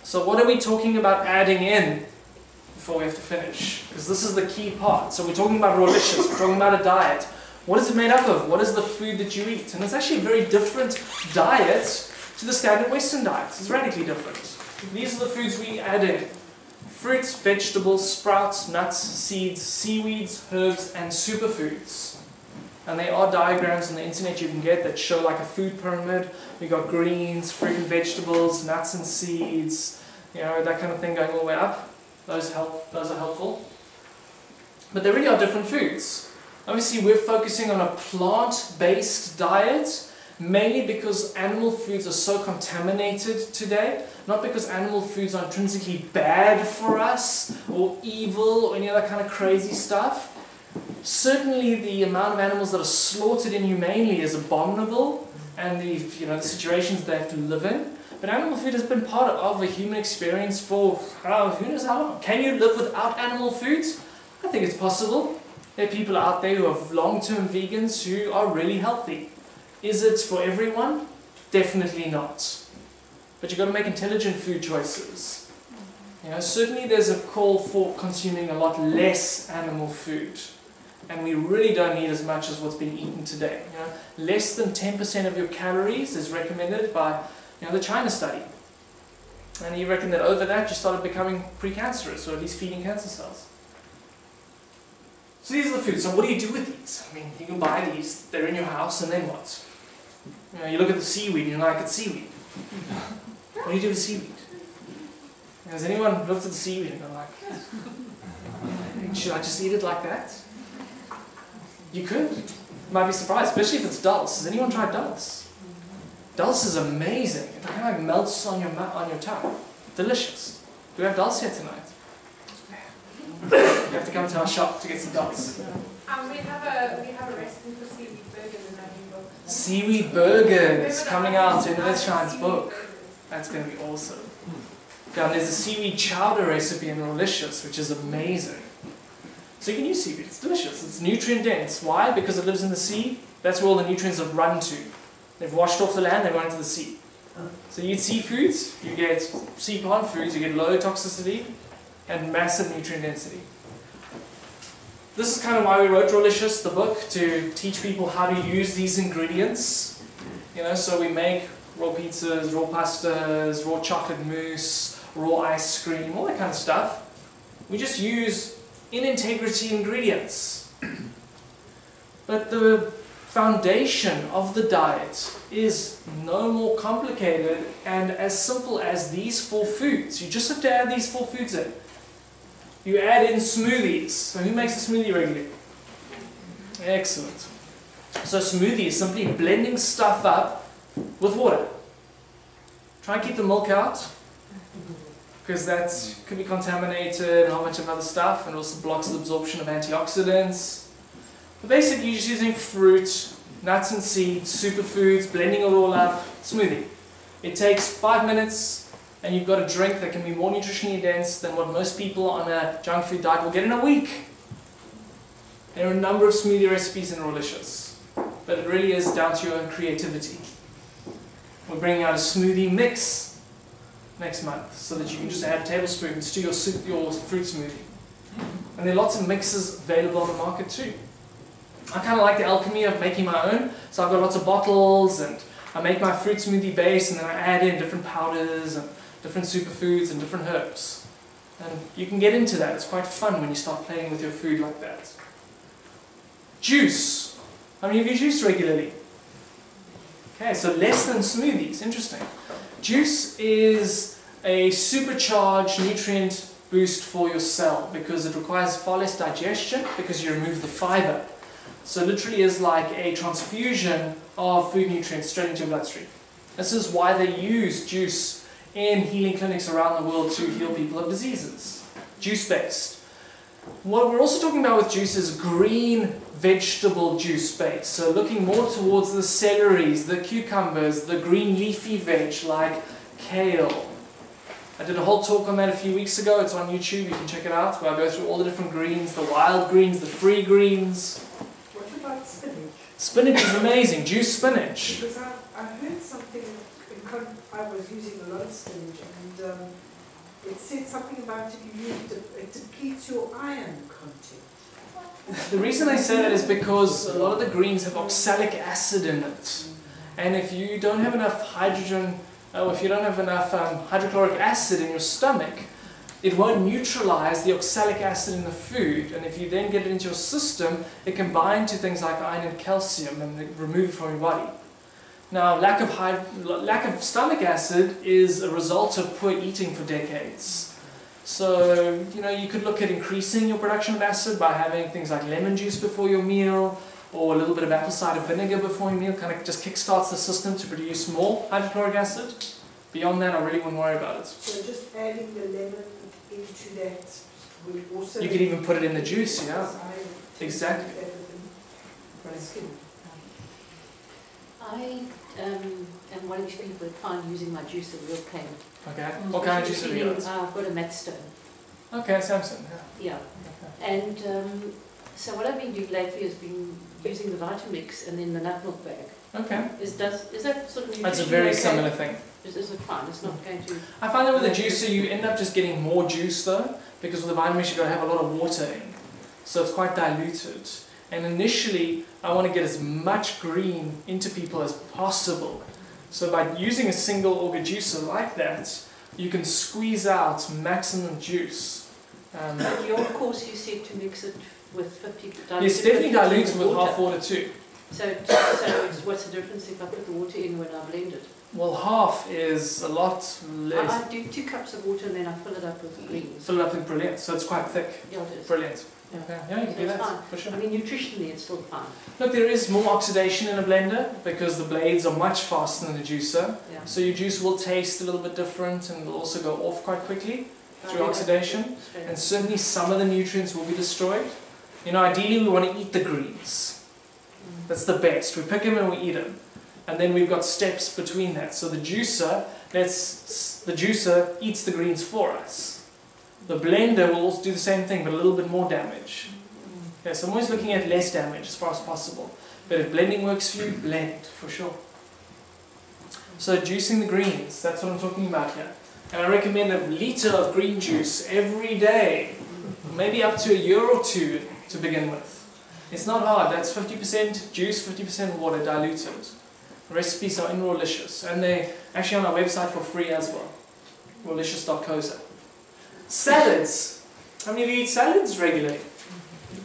So what are we talking about adding in before we have to finish? Because this is the key part. So we're talking about Rawlicious, we're talking about a diet. What is it made up of? What is the food that you eat? And it's actually a very different diet to the standard Western diet. It's radically different. These are the foods we add in. Fruits, vegetables, sprouts, nuts, seeds, seaweeds, herbs, and superfoods. And there are diagrams on the internet you can get that show like a food pyramid. You've got greens, fruit and vegetables, nuts and seeds, you know, that kind of thing going all the way up. Those are helpful. But there really are different foods. Obviously we're focusing on a plant-based diet, mainly because animal foods are so contaminated today. Not because animal foods are intrinsically bad for us, or evil, or any other kind of crazy stuff. Certainly the amount of animals that are slaughtered inhumanely is abominable, and the situations they have to live in. But animal food has been part of a human experience for who knows how long. Can you live without animal foods? I think it's possible. There are people out there who are long-term vegans who are really healthy. Is it for everyone? Definitely not. But you've got to make intelligent food choices. Certainly there's a call for consuming a lot less animal food. And we really don't need as much as what's being eaten today. Less than 10% of your calories is recommended by the China study. And you reckon that over that you started becoming precancerous, or at least feeding cancer cells. So these are the foods. So what do you do with these? I mean, you can buy these, they're in your house, and then what? You look at the seaweed and you're like, it's seaweed. What do you do with seaweed? Has anyone looked at the seaweed and gone like, should I just eat it like that? You could. You might be surprised, especially if it's dulse. Has anyone tried dulse? Dulse is amazing. It kind of like melts on your tongue. Delicious. Do we have dulse here tonight? You have to come to our shop to get some dulse. We have a recipe for seaweed burgers in our new book. Seaweed burgers coming out in Earthshine's book. That's going to be awesome. Yeah, and there's a seaweed chowder recipe in Rawlicious, which is amazing. So you can use seaweed. It's delicious. It's nutrient dense. Why? Because it lives in the sea. That's where all the nutrients have run to. They've washed off the land, they've gone into the sea. So you eat seafoods, you get sea plant foods, you get low toxicity and massive nutrient density. This is kind of why we wrote Rawlicious, the book, to teach people how to use these ingredients. So we make raw pizzas, raw pastas, raw chocolate mousse, raw ice cream, all that kind of stuff. We just use in integrity ingredients. But the foundation of the diet is no more complicated and as simple as these 4 foods. You just have to add these 4 foods in. You add in smoothies. So who makes a smoothie regularly? Excellent. So smoothie is simply blending stuff up with water. Try and keep the milk out, because that could be contaminated and a whole bunch of other stuff, and also blocks the absorption of antioxidants. But basically you're just using fruit, nuts and seeds, superfoods, blending it all up, smoothie. It takes 5 minutes and you've got a drink that can be more nutritionally dense than what most people on a junk food diet will get in a week. There are a number of smoothie recipes in Rawlicious, but it really is down to your own creativity. We're bringing out a smoothie mix next month so that you can just add tablespoons to your fruit smoothie. And there are lots of mixes available on the market too. I kind of like the alchemy of making my own, so I've got lots of bottles and I make my fruit smoothie base and then I add in different powders and different superfoods and different herbs. And you can get into that. It's quite fun when you start playing with your food like that. Juice. How many of you juice regularly? Okay, so less than smoothies. Interesting. Juice is a supercharged nutrient boost for your cell because it requires far less digestion because you remove the fiber. So literally is like a transfusion of food nutrients straight into your bloodstream. This is why they use juice in healing clinics around the world to heal people of diseases. Juice-based. What we're also talking about with juice is green vegetable juice base. So looking more towards the celeries, the cucumbers, the green leafy veg like kale. I did a whole talk on that a few weeks ago. It's on YouTube, you can check it out, where I go through all the different greens, the wild greens, the free greens. What about spinach? Spinach is amazing, juice spinach. Because I heard something, I was using a lot of spinach, and It said something about if you use it depletes your iron content. The reason I say that is because a lot of the greens have oxalic acid in it. And if you don't have enough hydrogen, or if you don't have enough hydrochloric acid in your stomach, it won't neutralize the oxalic acid in the food. And if you then get it into your system, it can bind to things like iron and calcium and remove it from your body. Now, lack of stomach acid is a result of poor eating for decades. So, you could look at increasing your production of acid by having things like lemon juice before your meal, or a little bit of apple cider vinegar before your meal, kind of just kickstarts the system to produce more hydrochloric acid. Beyond that, I really wouldn't worry about it. So just adding the lemon into that will also... You could even put it in the juice, yeah. Exactly. I am one of these people that find using my juicer real pain. Okay. What kind of juice have you got? I've got a Matstone. Okay, Samson. Yeah. Okay. And so what I've been doing lately has been using the Vitamix and then the nut milk bag. Okay. Is that sort of... That's a very similar thing. Is it fine? It's not going to... I find that with a juicer you end up just getting more juice though, because with the Vitamix you've got to have a lot of water in. So it's quite diluted. And initially I want to get as much green into people as possible. So by using a single auger juicer like that, you can squeeze out maximum juice. Your course you said to mix it with 50... Yes, definitely dilute with half water too. So what's the difference if I put the water in when I blend it? Well, half is a lot less. I do 2 cups of water and then I fill it up with greens. Fill it up with brilliant, so it's quite thick. Yeah, it is. Brilliant. Yeah, Yeah, you can do it's that, fine. for sure. I mean, nutritionally it's still fine. Look, there is more oxidation in a blender because the blades are much faster than a juicer. Yeah. So your juice will taste a little bit different and will also go off quite quickly through oxidation. And certainly some of the nutrients will be destroyed. Ideally we want to eat the greens. That's the best. We pick them and we eat them. And then we've got steps between that. So the juicer eats the greens for us. The blender will also do the same thing, but a little bit more damage. Okay, so I'm always looking at less damage as far as possible. But if blending works for you, blend, for sure. So juicing the greens, that's what I'm talking about here. And I recommend a litre of green juice every day, maybe up to a year or 2 to begin with. It's not hard, that's 50% juice, 50% water diluted. The recipes are in Rawlicious, and they're actually on our website for free as well. Rawlicious.co.za. Salads. How many of you eat salads regularly?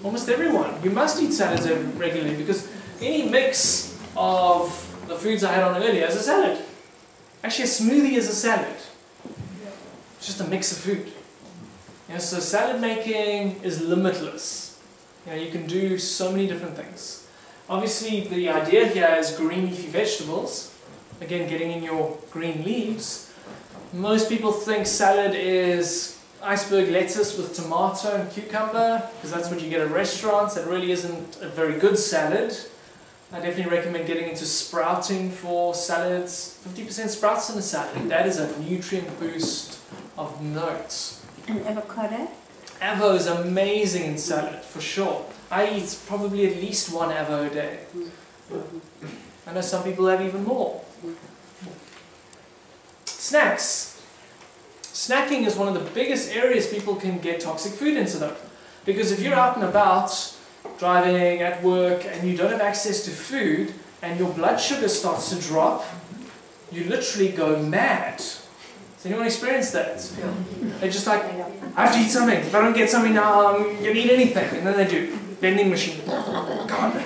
Almost everyone. You must eat salads regularly because any mix of the foods I had on earlier is a salad. Actually, a smoothie is a salad. It's just a mix of food. So salad making is limitless. You can do so many different things. Obviously, the idea here is green leafy vegetables. Again, getting in your green leaves. Most people think salad is iceberg lettuce with tomato and cucumber, because that's what you get at restaurants. That really isn't a very good salad. I definitely recommend getting into sprouting for salads. 50% sprouts in a salad. That is a nutrient boost of note. And avocado? Avo is amazing in salad, for sure. I eat probably at least 1 avo a day. I know some people have even more. Snacks. Snacking is one of the biggest areas people can get toxic food into though. Because if you're out and about, driving, at work, and you don't have access to food, and your blood sugar starts to drop, you literally go mad. Has anyone experienced that? Yeah. They're just like, I have to eat something. If I don't get something now, I'm going to eat anything. And then they do. Vending machine. God.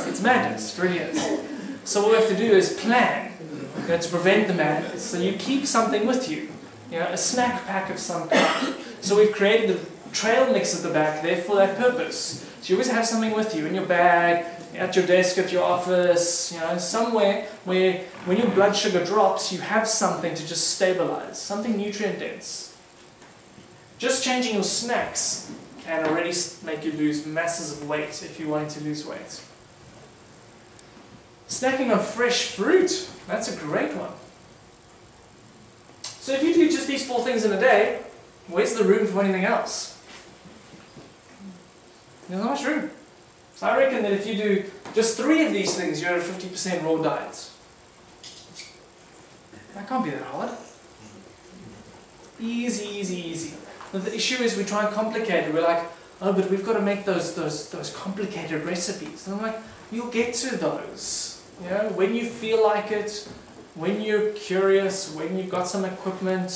It's madness. It really is. So what we have to do is plan to prevent the madness. So you keep something with you. A snack pack of some kind. So we've created a trail mix at the back there for that purpose. So you always have something with you in your bag, at your desk, at your office, somewhere where when your blood sugar drops, you have something to just stabilize, something nutrient dense. Just changing your snacks can already make you lose masses of weight if you're wanting to lose weight. Snacking on fresh fruit, that's a great one. So if you do just these 4 things in a day, where's the room for anything else? There's not much room. So I reckon that if you do just 3 of these things, you're at a 50% raw diet. That can't be that hard. Easy, easy, easy. But the issue is we try and complicate it. We're like, oh, but we've got to make those complicated recipes. And I'm like, you'll get to those. You know, when you feel like it, when you're curious, when you've got some equipment,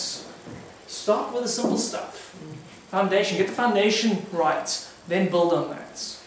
start with the simple stuff. Foundation, get the foundation right, then build on that.